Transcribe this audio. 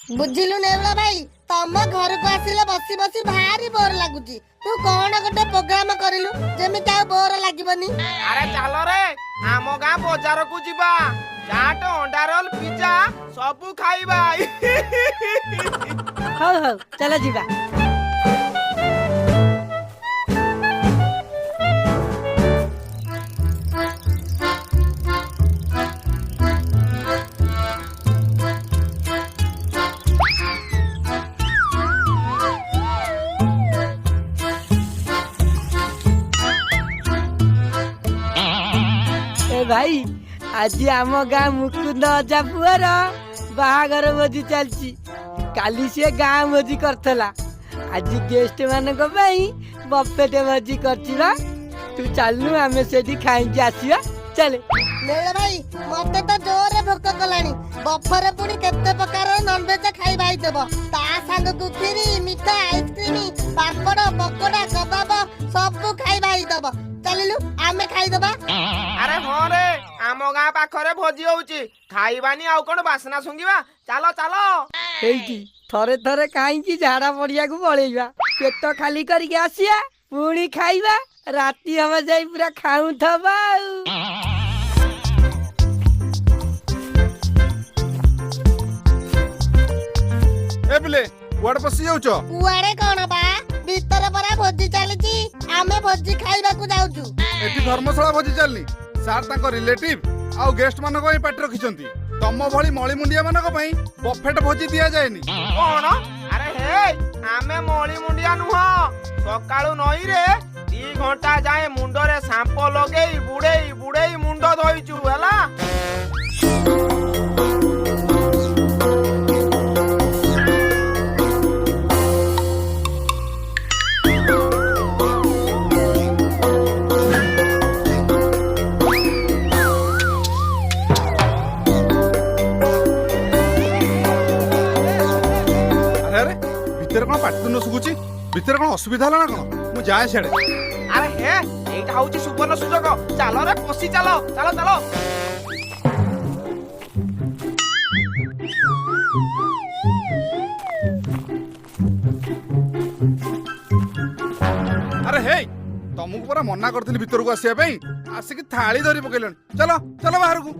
बुझिलु नेवला भाई तम घर को आसिले बसी बसी भारी बोर लागुची तू कौन गोटे प्रोग्राम करिलु जेमिति आ बोर लागिबनी। अरे चलो रे आम गाँ बजार को जीवा चाट अंडा रोल पिज्जा सबू खाइबा। हौ हौ चलो जीवा। भाई आज आम गाँ मुकुंद अजा पुअर बाहागर भोजी चलची काली से गाँ भोजी करथला आज गेस्ट मानक पई बफेटे भोजी करची बा तू चलनु आमे सेठी खाई आसीबा चले। नेवला भाई मते तो जोरे भोक कलानी बफरे पुनी केते प्रकार नॉनवेज खाई भाई देबो ता संग को खीरी मिठा आइसक्रीम पापड़ पकोड़ा कबाब सब खाई भाई देबो चलिलु आमे खाई देबा। अरे हाँ रे आम गाँ पाखरे भोजी होउची खाइबानी आउ कोन बासना सुंगिबा चलो चलो। एइटी थरे थरे काईकी झाड़ा पड़िया को पळेइबा पेट खाली करके आसिया पुणी खाइबा राती हम जाई पूरा खाऊ थबा। ए बिले कुआडे पसी जाउचो कुआडे कोन बा भीतर परा भोजी चलची आमे भोजी खाइबा को जाउचु। एठी धर्मशाला भोजी चलनी सार ताको रिलेटिव आउ गेस्ट मानको पई पाटी रखिसंती तम भली मळी मुंडिया मानको पई बफेट भोजी दिया जायनी कोन। अरे हे आमे मळी मुंडिया नुह सकाळू नई रे 2 घंटा जाए मुंडरे सांपो लगेई बुड़ेई बुड़ेई मुंड धोइचु हला। भितर कोन पाटी न सुगुची भितर कोन असुविधा हला ना कोन मु जाय छेडे। अरे हे एटा होची सुवर्ण सुजोग चलो रे पसी चलो चलो चलो। अरे हे तमको पूरा मना करथिली भितर को आसिया पई आसिक थाली धरी पकेलन चलो चलो बाहर को।